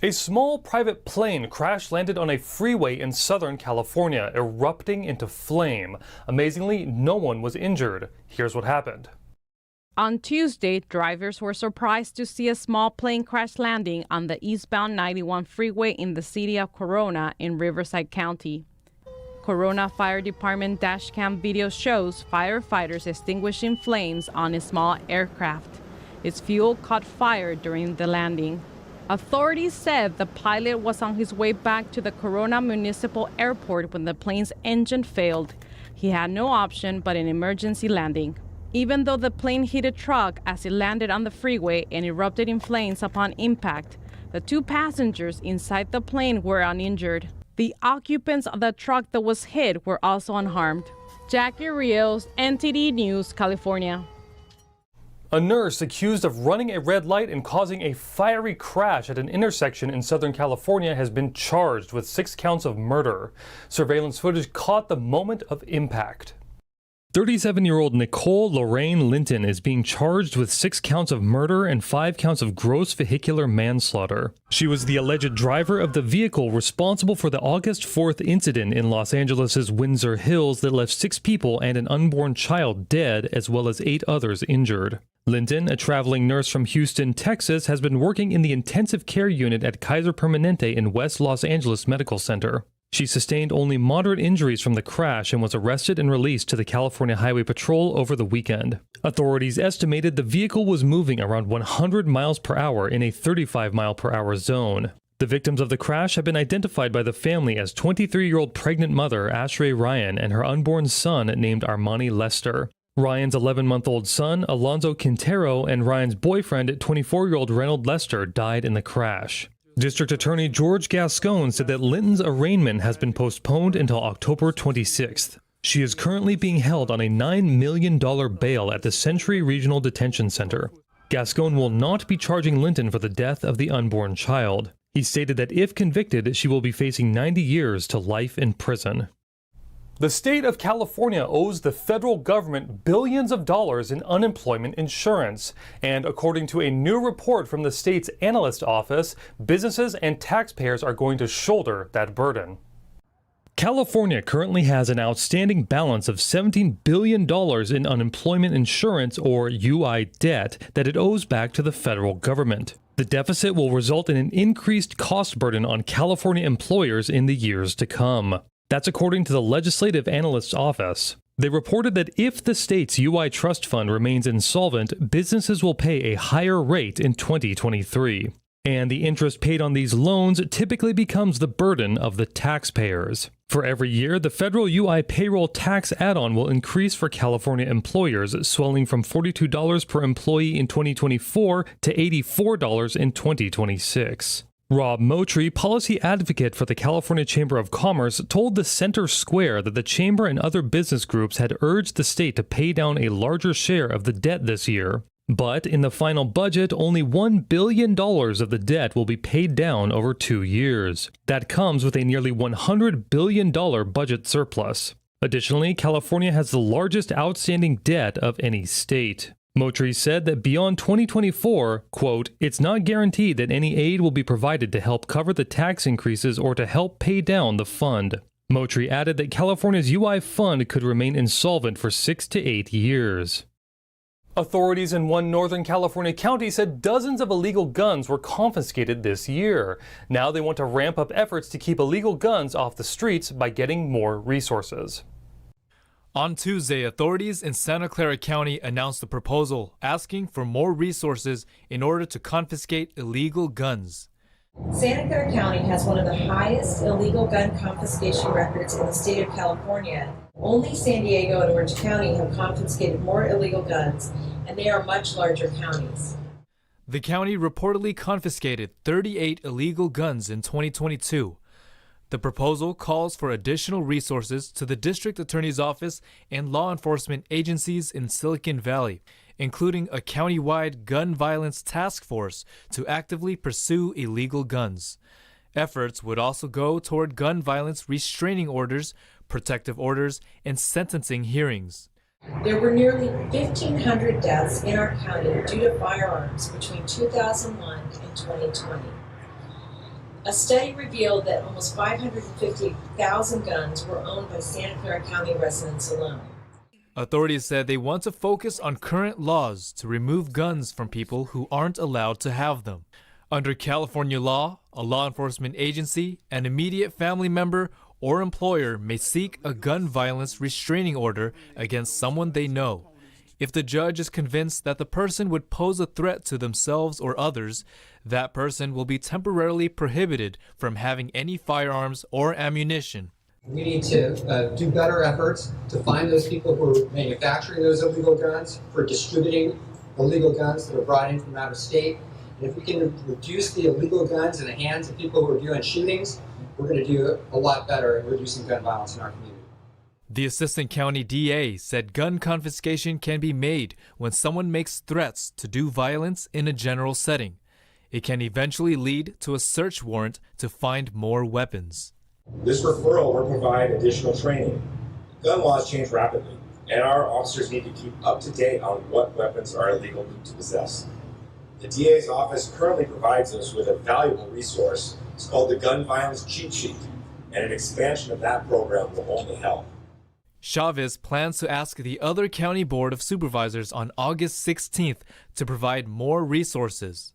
A small private plane crash-landed on a freeway in Southern California, erupting into flame. Amazingly, no one was injured. Here's what happened. On Tuesday, drivers were surprised to see a small plane crash landing on the eastbound 91 freeway in the city of Corona in Riverside County. Corona Fire Department dashcam video shows firefighters extinguishing flames on a small aircraft. Its fuel caught fire during the landing. Authorities said the pilot was on his way back to the Corona Municipal Airport when the plane's engine failed. He had no option but an emergency landing. Even though the plane hit a truck as it landed on the freeway and erupted in flames upon impact, the two passengers inside the plane were uninjured. The occupants of the truck that was hit were also unharmed. Jackie Rios, NTD News, California. A nurse accused of running a red light and causing a fiery crash at an intersection in Southern California has been charged with 6 counts of murder. Surveillance footage caught the moment of impact. 37-year-old Nicole Lorraine Linton is being charged with 6 counts of murder and 5 counts of gross vehicular manslaughter. She was the alleged driver of the vehicle responsible for the August 4th incident in Los Angeles' Windsor Hills that left 6 people and an unborn child dead, as well as 8 others injured. Linton, a traveling nurse from Houston, Texas, has been working in the intensive care unit at Kaiser Permanente in West Los Angeles Medical Center. She sustained only moderate injuries from the crash and was arrested and released to the California Highway Patrol over the weekend. Authorities estimated the vehicle was moving around 100 miles per hour in a 35-mile-per-hour zone. The victims of the crash have been identified by the family as 23-year-old pregnant mother Ashrey Ryan and her unborn son named Armani Lester. Ryan's 11-month-old son, Alonzo Quintero, and Ryan's boyfriend, 24-year-old Reynold Lester, died in the crash. District Attorney George Gascon said that Linton's arraignment has been postponed until October 26th. She is currently being held on a $9 million bail at the Century Regional Detention Center. Gascon will not be charging Linton for the death of the unborn child. He stated that if convicted, she will be facing 90 years to life in prison. The state of California owes the federal government billions of dollars in unemployment insurance. And according to a new report from the state's analyst office, businesses and taxpayers are going to shoulder that burden. California currently has an outstanding balance of $17 billion in unemployment insurance, or UI debt, that it owes back to the federal government. The deficit will result in an increased cost burden on California employers in the years to come. That's according to the Legislative Analyst's Office. They reported that if the state's UI trust fund remains insolvent, businesses will pay a higher rate in 2023. And the interest paid on these loans typically becomes the burden of the taxpayers. For every year, the federal UI payroll tax add-on will increase for California employers, swelling from $42 per employee in 2024 to $84 in 2026. Rob Moultrie, policy advocate for the California Chamber of Commerce, told the Center Square that the chamber and other business groups had urged the state to pay down a larger share of the debt this year. But in the final budget, only $1 billion of the debt will be paid down over 2 years. That comes with a nearly $100 billion budget surplus. Additionally, California has the largest outstanding debt of any state. Moultrie said that beyond 2024, quote, "It's not guaranteed that any aid will be provided to help cover the tax increases or to help pay down the fund." Moultrie added that California's UI fund could remain insolvent for 6 to 8 years. Authorities in one Northern California county said dozens of illegal guns were confiscated this year. Now they want to ramp up efforts to keep illegal guns off the streets by getting more resources. On Tuesday, authorities in Santa Clara County announced a proposal asking for more resources in order to confiscate illegal guns. Santa Clara County has one of the highest illegal gun confiscation records in the state of California. Only San Diego and Orange County have confiscated more illegal guns, and they are much larger counties. The county reportedly confiscated 38 illegal guns in 2022. The proposal calls for additional resources to the district attorney's office and law enforcement agencies in Silicon Valley, including a county-wide gun violence task force to actively pursue illegal guns. Efforts would also go toward gun violence restraining orders, protective orders, and sentencing hearings. There were nearly 1,500 deaths in our county due to firearms between 2001 and 2020. A study revealed that almost 550,000 guns were owned by Santa Clara County residents alone. Authorities said they want to focus on current laws to remove guns from people who aren't allowed to have them. Under California law, a law enforcement agency, an immediate family member, or employer may seek a gun violence restraining order against someone they know. If the judge is convinced that the person would pose a threat to themselves or others, that person will be temporarily prohibited from having any firearms or ammunition. We need to do better efforts to find those people who are manufacturing those illegal guns, for distributing illegal guns that are brought in from out of state. And if we can reduce the illegal guns in the hands of people who are doing shootings, we're going to do a lot better in reducing gun violence in our community. The assistant county DA said gun confiscation can be made when someone makes threats to do violence in a general setting. It can eventually lead to a search warrant to find more weapons. This referral will provide additional training. Gun laws change rapidly, and our officers need to keep up to date on what weapons are illegal to possess. The DA's office currently provides us with a valuable resource. It's called the Gun Violence Cheat Sheet, and an expansion of that program will only help. Chavez plans to ask the other county board of supervisors on August 16th to provide more resources.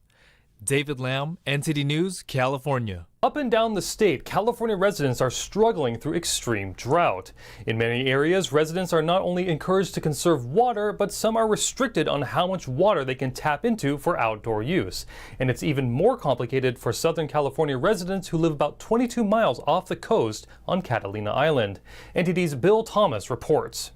David Lamb, NTD News, California. Up and down the state, California residents are struggling through extreme drought. In many areas, residents are not only encouraged to conserve water, but some are restricted on how much water they can tap into for outdoor use. And it's even more complicated for Southern California residents who live about 22 miles off the coast on Catalina Island. NTD's Bill Thomas reports.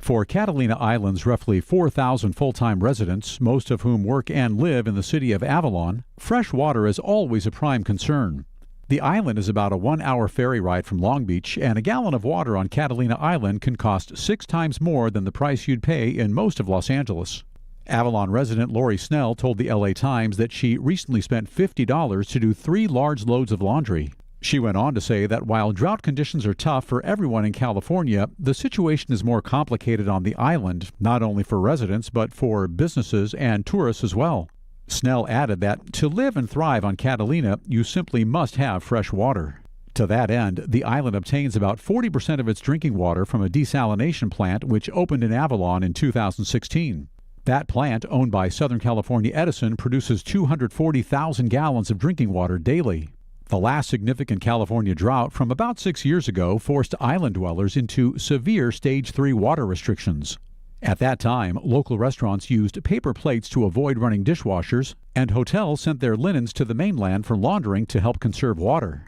For Catalina Island's roughly 4,000 full-time residents, most of whom work and live in the city of Avalon, fresh water is always a prime concern. The island is about a 1-hour ferry ride from Long Beach, and a gallon of water on Catalina Island can cost 6 times more than the price you'd pay in most of Los Angeles. Avalon resident Lori Snell told the LA Times that she recently spent $50 to do 3 large loads of laundry. She went on to say that while drought conditions are tough for everyone in California, the situation is more complicated on the island, not only for residents but for businesses and tourists as well. Snell added that to live and thrive on Catalina, you simply must have fresh water. To that end, the island obtains about 40% of its drinking water from a desalination plant which opened in Avalon in 2016. That plant, owned by Southern California Edison, produces 240,000 gallons of drinking water daily. The last significant California drought from about 6 years ago forced island dwellers into severe Stage 3 water restrictions. At that time, local restaurants used paper plates to avoid running dishwashers, and hotels sent their linens to the mainland for laundering to help conserve water.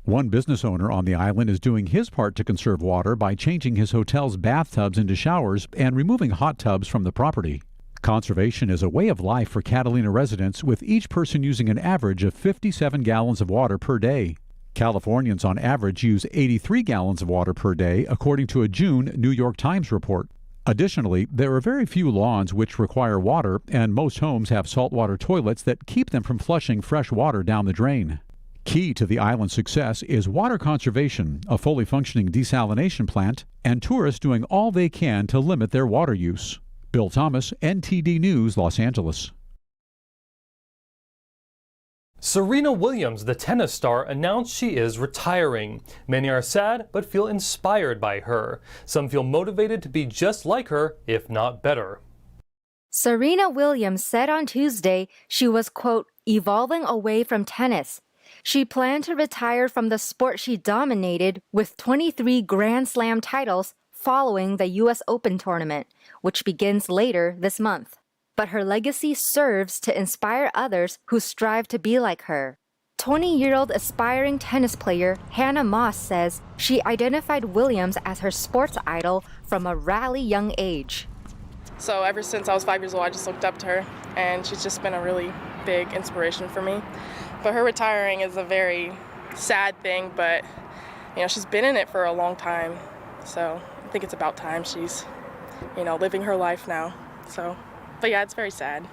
One business owner on the island is doing his part to conserve water by changing his hotel's bathtubs into showers and removing hot tubs from the property. Conservation is a way of life for Catalina residents, with each person using an average of 57 gallons of water per day. Californians on average use 83 gallons of water per day, according to a June New York Times report. Additionally, there are very few lawns which require water, and most homes have saltwater toilets that keep them from flushing fresh water down the drain. Key to the island's success is water conservation, a fully functioning desalination plant, and tourists doing all they can to limit their water use. Bill Thomas, NTD News, Los Angeles. Serena Williams, the tennis star, announced she is retiring. Many are sad but feel inspired by her. Some feel motivated to be just like her, if not better. Serena Williams said on Tuesday she was, quote, evolving away from tennis. She planned to retire from the sport she dominated with 23 Grand Slam titles following the U.S. Open tournament, which begins later this month. But her legacy serves to inspire others who strive to be like her. 20-year-old aspiring tennis player Hannah Moss says she identified Williams as her sports idol from a really young age. So ever since I was 5 years old, I just looked up to her, and she's just been a really big inspiration for me. But her retiring is a very sad thing, but she's been in it for a long time. So I think it's about time she's, living her life now. But yeah, it's very sad.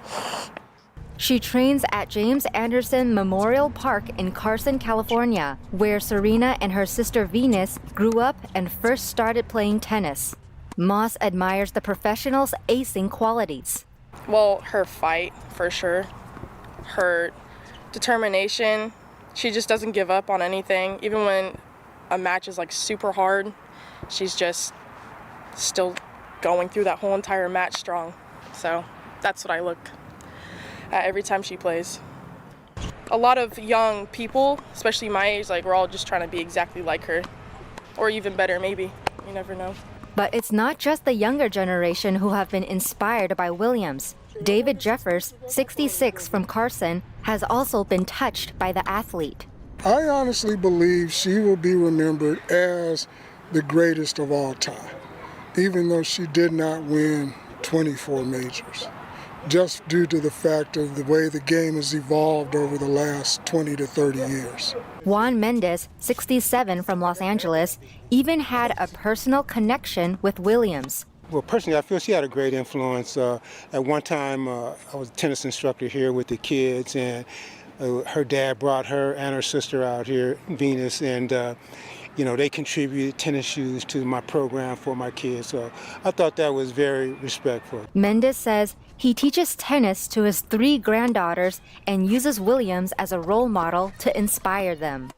She trains at James Anderson Memorial Park in Carson, California, where Serena and her sister Venus grew up and first started playing tennis. Moss admires the professional's acing qualities. Well, her fight, for sure. Her determination, She just doesn't give up on anything. Even when a match is like super hard, she's just still going through that whole entire match strong. So that's what I look at every time she plays. A lot of young people, especially my age, like we're all just trying to be exactly like her, or even better maybe. You never know. But it's not just the younger generation who have been inspired by Williams. David Jeffers, 66 from Carson, has also been touched by the athlete. I honestly believe she will be remembered as the greatest of all time, even though she did not win 24 majors, just due to the fact of the way the game has evolved over the last 20 to 30 years. Juan Mendez, 67 from Los Angeles, even had a personal connection with Williams. Well, personally, I feel she had a great influence. At one time, I was a tennis instructor here with the kids, and her dad brought her and her sister out here, Venus, and they contributed tennis shoes to my program for my kids. So I thought that was very respectful. Mendez says he teaches tennis to his 3 granddaughters and uses Williams as a role model to inspire them.